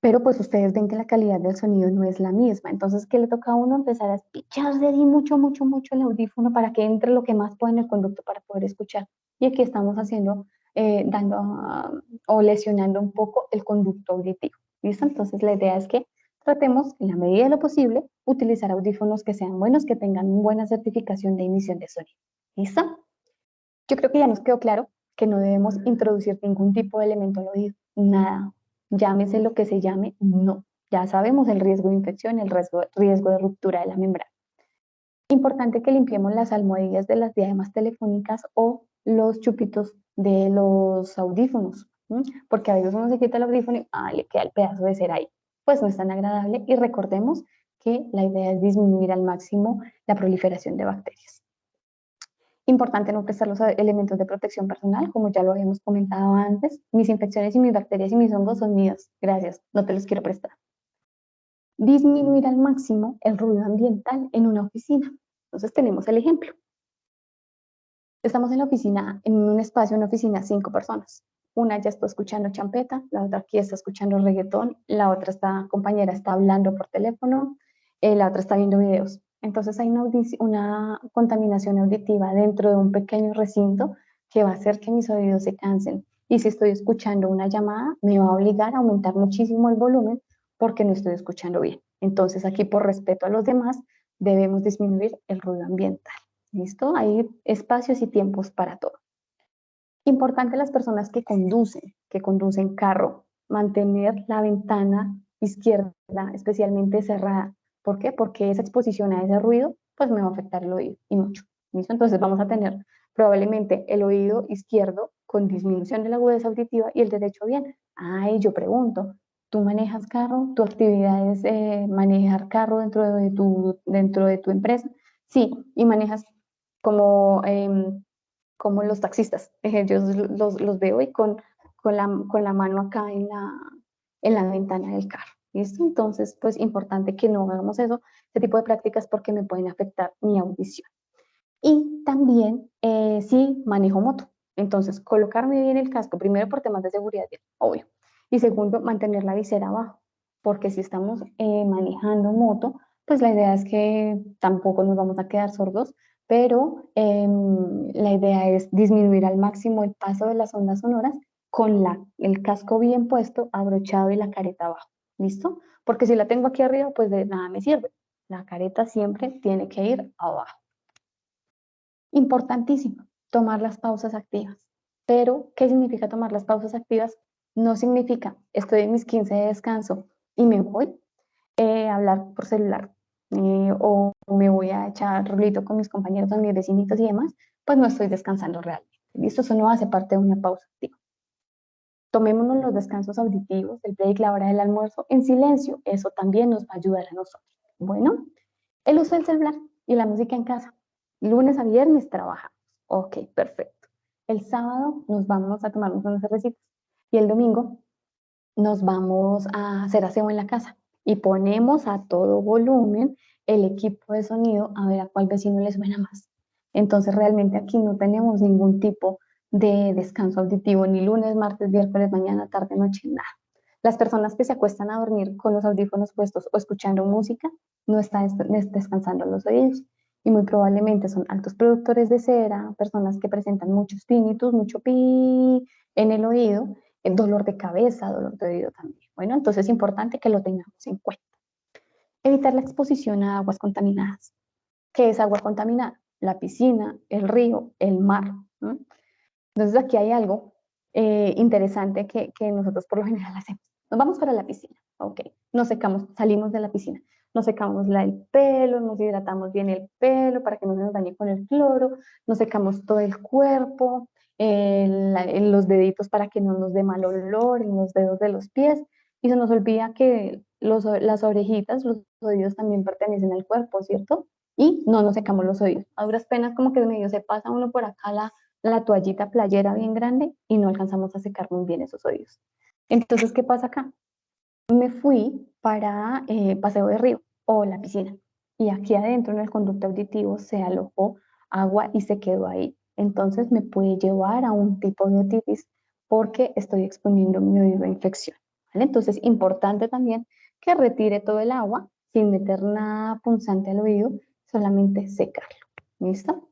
pero pues ustedes ven que la calidad del sonido no es la misma. Entonces, ¿qué le toca a uno? Empezar a espichar de mucho, mucho, mucho el audífono para que entre lo que más pueda en el conducto para poder escuchar. Y aquí estamos haciendo, o lesionando un poco el conducto auditivo. ¿Listo? Entonces, la idea es que tratemos, en la medida de lo posible, utilizar audífonos que sean buenos, que tengan una buena certificación de emisión de sonido. ¿Listo? Yo creo que ya nos quedó claro que no debemos introducir ningún tipo de elemento al oído, nada. Llámese lo que se llame, no. Ya sabemos el riesgo de infección, el riesgo de ruptura de la membrana. Importante que limpiemos las almohadillas de las diademas telefónicas o los chupitos de los audífonos, ¿sí? Porque a veces uno se quita el audífono y le queda el pedazo de cera ahí. Pues no es tan agradable y recordemos que la idea es disminuir al máximo la proliferación de bacterias. Importante no prestar los elementos de protección personal, como ya lo habíamos comentado antes. Mis infecciones y mis bacterias y mis hongos son míos. Gracias, no te los quiero prestar. Disminuir al máximo el ruido ambiental en una oficina. Entonces tenemos el ejemplo. Estamos en la oficina, en un espacio, en una oficina, 5 personas. Una ya está escuchando champeta, la otra aquí está escuchando reggaetón, la otra compañera está hablando por teléfono, la otra está viendo videos. Entonces hay una contaminación auditiva dentro de un pequeño recinto que va a hacer que mis oídos se cansen. Y si estoy escuchando una llamada, me va a obligar a aumentar muchísimo el volumen porque no estoy escuchando bien. Entonces aquí, por respeto a los demás, debemos disminuir el ruido ambiental. ¿Listo? Hay espacios y tiempos para todo. Importante las personas que conducen carro, mantener la ventana izquierda especialmente cerrada. ¿Por qué? Porque esa exposición a ese ruido pues me va a afectar el oído y mucho. ¿Listo? Entonces vamos a tener probablemente el oído izquierdo con disminución de la agudeza auditiva y el derecho bien. Ay, yo pregunto, ¿tú manejas carro? ¿Tu actividad es manejar carro dentro de tu empresa? Sí, y manejas como, como los taxistas. Yo los veo y con la mano acá en la ventana del carro. ¿Listo? Entonces, pues importante que no hagamos eso, este tipo de prácticas porque me pueden afectar mi audición. Y también si manejo moto. Entonces, colocarme bien el casco, primero por temas de seguridad, obvio. Y segundo, mantener la visera abajo, porque si estamos manejando moto, pues la idea es que tampoco nos vamos a quedar sordos, pero la idea es disminuir al máximo el paso de las ondas sonoras con el casco bien puesto, abrochado y la careta abajo. ¿Listo? Porque si la tengo aquí arriba, pues de nada me sirve. La careta siempre tiene que ir abajo. Importantísimo, tomar las pausas activas. Pero, ¿qué significa tomar las pausas activas? No significa estoy en mis 15 de descanso y me voy a hablar por celular o me voy a echar rolito con mis compañeros, con mis vecinitos y demás, pues no estoy descansando realmente. ¿Listo? Eso no hace parte de una pausa activa. Tomémonos los descansos auditivos, el break, la hora del almuerzo en silencio. Eso también nos va a ayudar a nosotros. Bueno, el uso del celular y la música en casa. Lunes a viernes trabajamos. Ok, perfecto. El sábado nos vamos a tomarnos unas cervecitas y el domingo nos vamos a hacer aseo en la casa y ponemos a todo volumen el equipo de sonido a ver a cuál vecino le suena más. Entonces realmente aquí no tenemos ningún tipo de descanso auditivo, ni lunes, martes, miércoles, mañana, tarde, noche, nada. Las personas que se acuestan a dormir con los audífonos puestos o escuchando música no están descansando los oídos y muy probablemente son altos productores de cera, personas que presentan muchos tinnitus, mucho pi en el oído, el dolor de cabeza, dolor de oído también. Bueno, entonces es importante que lo tengamos en cuenta. Evitar la exposición a aguas contaminadas. ¿Qué es agua contaminada? La piscina, el río, el mar. ¿No? Entonces aquí hay algo interesante que nosotros por lo general hacemos. Nos vamos para la piscina, ok, nos secamos, salimos de la piscina, nos secamos el pelo, nos hidratamos bien el pelo para que no se nos dañe con el cloro, nos secamos todo el cuerpo, los deditos para que no nos dé mal olor, en los dedos de los pies, y se nos olvida que las orejitas, los oídos también pertenecen al cuerpo, ¿cierto? Y no nos secamos los oídos. A duras penas como que medio se pasa uno por acá la toallita playera bien grande y no alcanzamos a secar muy bien esos oídos. Entonces, ¿qué pasa acá? Me fui para paseo de río o la piscina y aquí adentro en el conducto auditivo se alojó agua y se quedó ahí. Entonces me puede llevar a un tipo de otitis porque estoy exponiendo mi oído a infección. ¿Vale? Entonces, importante también que retire todo el agua sin meter nada punzante al oído, solamente secarlo. ¿Listo?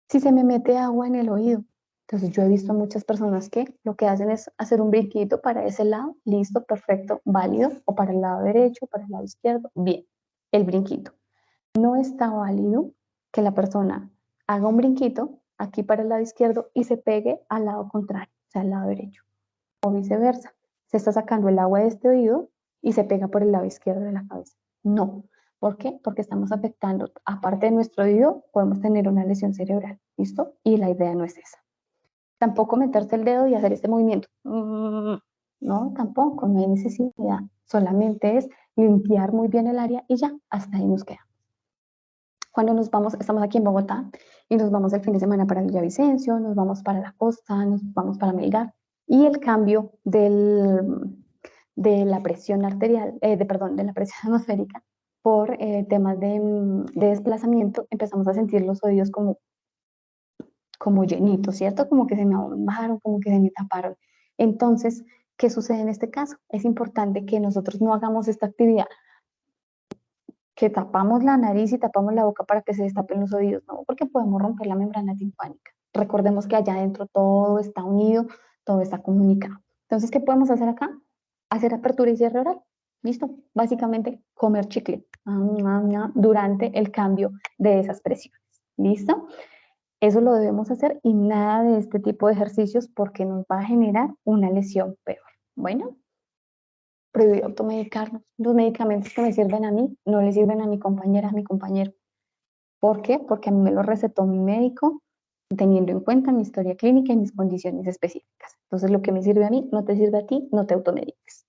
Si se me mete agua en el oído. Entonces yo he visto muchas personas que lo que hacen es hacer un brinquito para ese lado, listo, perfecto, válido, o para el lado derecho, para el lado izquierdo, bien, el brinquito. No está válido que la persona haga un brinquito aquí para el lado izquierdo y se pegue al lado contrario, o sea, al lado derecho, o viceversa. Se está sacando el agua de este oído y se pega por el lado izquierdo de la cabeza. No. ¿Por qué? Porque estamos afectando, aparte de nuestro oído, podemos tener una lesión cerebral. ¿Listo? Y la idea no es esa. Tampoco meterse el dedo y hacer este movimiento. No, tampoco, no hay necesidad. Solamente es limpiar muy bien el área y ya, hasta ahí nos queda. Cuando nos vamos, estamos aquí en Bogotá y nos vamos el fin de semana para Villavicencio, nos vamos para la costa, nos vamos para Melgar y el cambio de la presión arterial, perdón, de la presión atmosférica por temas de desplazamiento, empezamos a sentir los oídos como llenitos, ¿cierto? Como que se me ahogaron, como que se me taparon. Entonces, ¿qué sucede en este caso? Es importante que nosotros no hagamos esta actividad, que tapamos la nariz y tapamos la boca para que se destapen los oídos, no, porque podemos romper la membrana timpánica. Recordemos que allá adentro todo está unido, todo está comunicado. Entonces, ¿qué podemos hacer acá? Hacer apertura y cierre oral. ¿Listo? Básicamente, comer chicle durante el cambio de esas presiones. ¿Listo? Eso lo debemos hacer y nada de este tipo de ejercicios porque nos va a generar una lesión peor. Bueno, prohibir automedicarnos. Los medicamentos que me sirven a mí no le sirven a mi compañera, a mi compañero. ¿Por qué? Porque a mí me lo recetó mi médico teniendo en cuenta mi historia clínica y mis condiciones específicas. Entonces, lo que me sirve a mí no te sirve a ti, no te automediques.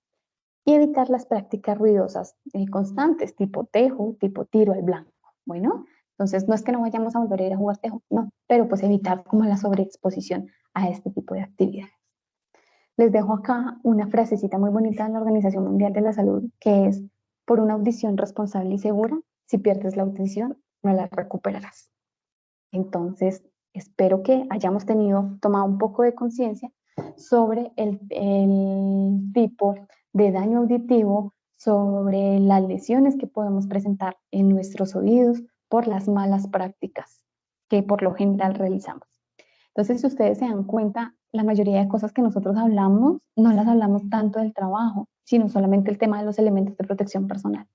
Y evitar las prácticas ruidosas constantes, tipo tejo, tipo tiro al blanco. Bueno, entonces no es que no vayamos a volver a ir a jugar tejo, no, pero pues evitar como la sobreexposición a este tipo de actividades. Les dejo acá una frasecita muy bonita de la Organización Mundial de la Salud, que es: por una audición responsable y segura, si pierdes la audición, no la recuperarás. Entonces, espero que hayamos tomado un poco de conciencia sobre el tipo de daño auditivo, sobre las lesiones que podemos presentar en nuestros oídos por las malas prácticas que por lo general realizamos. Entonces, si ustedes se dan cuenta, la mayoría de cosas que nosotros hablamos, no las hablamos tanto del trabajo, sino solamente el tema de los elementos de protección personal.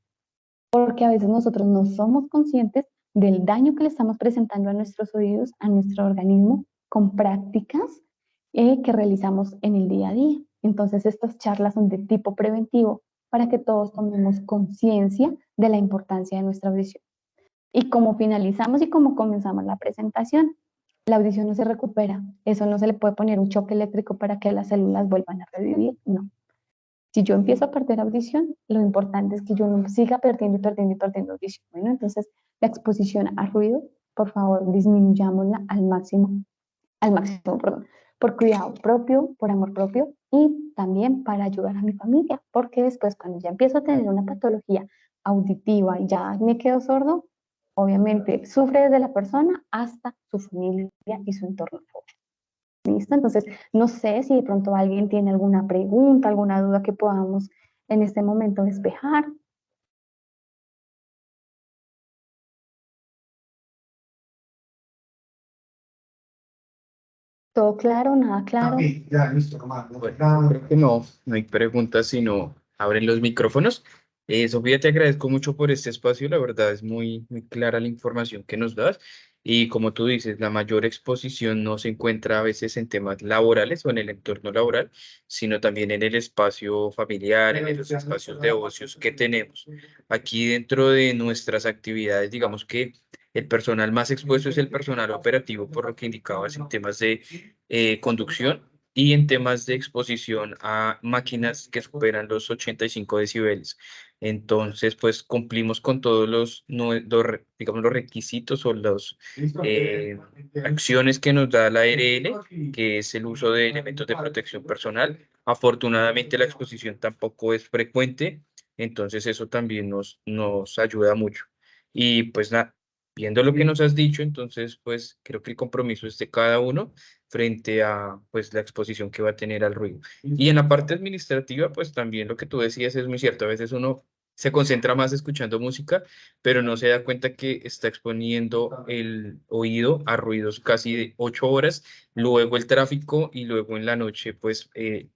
Porque a veces nosotros no somos conscientes del daño que le estamos presentando a nuestros oídos, a nuestro organismo, con prácticas que realizamos en el día a día. Entonces, estas charlas son de tipo preventivo para que todos tomemos conciencia de la importancia de nuestra audición. Y como finalizamos y como comenzamos la presentación, la audición no se recupera. Eso no se le puede poner un choque eléctrico para que las células vuelvan a revivir, no. Si yo empiezo a perder audición, lo importante es que yo no siga perdiendo y perdiendo y perdiendo audición. Bueno, entonces la exposición a ruido, por favor, disminuyámosla al máximo, perdón, por cuidado propio, por amor propio y también para ayudar a mi familia, porque después cuando ya empiezo a tener una patología auditiva y ya me quedo sordo, obviamente sufre desde la persona hasta su familia y su entorno. ¿Listo? Entonces, no sé si de pronto alguien tiene alguna pregunta, alguna duda que podamos en este momento despejar. ¿Todo claro? ¿Nada claro? Ya, listo, nomás. Bueno, creo que no hay preguntas, sino abren los micrófonos. Sofía, te agradezco mucho por este espacio, la verdad es muy clara la información que nos das y como tú dices, la mayor exposición no se encuentra a veces en temas laborales o en el entorno laboral, sino también en el espacio familiar, en los espacios de ocios que tenemos. Aquí dentro de nuestras actividades, digamos que el personal más expuesto es el personal operativo, por lo que indicabas en temas de conducción y en temas de exposición a máquinas que superan los 85 decibeles. Entonces, pues cumplimos con todos digamos, los requisitos o las acciones que nos da la ARL, que es el uso de elementos de protección personal. Afortunadamente, la exposición tampoco es frecuente, entonces eso también nos ayuda mucho. Y pues nada, viendo lo que nos has dicho, entonces, pues creo que el compromiso es de cada uno frente a pues la exposición que va a tener al ruido. Y en la parte administrativa, pues también lo que tú decías es muy cierto. A veces uno se concentra más escuchando música, pero no se da cuenta que está exponiendo el oído a ruidos casi de 8 horas, luego el tráfico y luego en la noche, pues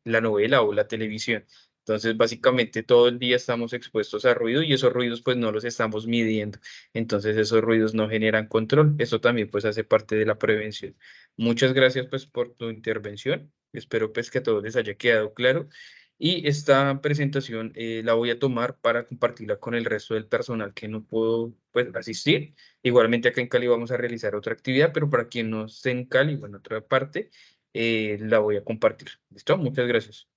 la novela o la televisión. Entonces, básicamente todo el día estamos expuestos a ruido y esos ruidos pues no los estamos midiendo. Entonces, esos ruidos no generan control. Eso también pues hace parte de la prevención. Muchas gracias pues por tu intervención. Espero pues que a todos les haya quedado claro. Y esta presentación la voy a tomar para compartirla con el resto del personal que no pudo pues asistir. Igualmente acá en Cali vamos a realizar otra actividad, pero para quien no esté en Cali o en otra parte, la voy a compartir. ¿Listo? Muchas gracias.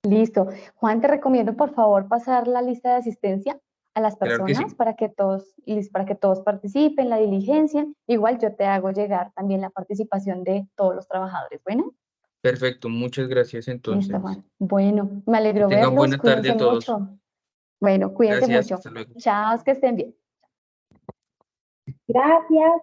Listo. Juan, te recomiendo por favor pasar la lista de asistencia a las Claro que personas sí. para que todos participen, la diligencia. Igual yo te hago llegar también la participación de todos los trabajadores. Bueno, Perfecto. Muchas gracias listo, entonces. Juan. Bueno, me Que alegro tengan verlos. buena tarde Cuídense a todos. mucho. Bueno, cuídense Gracias. mucho. Hasta luego. Chao, que estén bien. Gracias.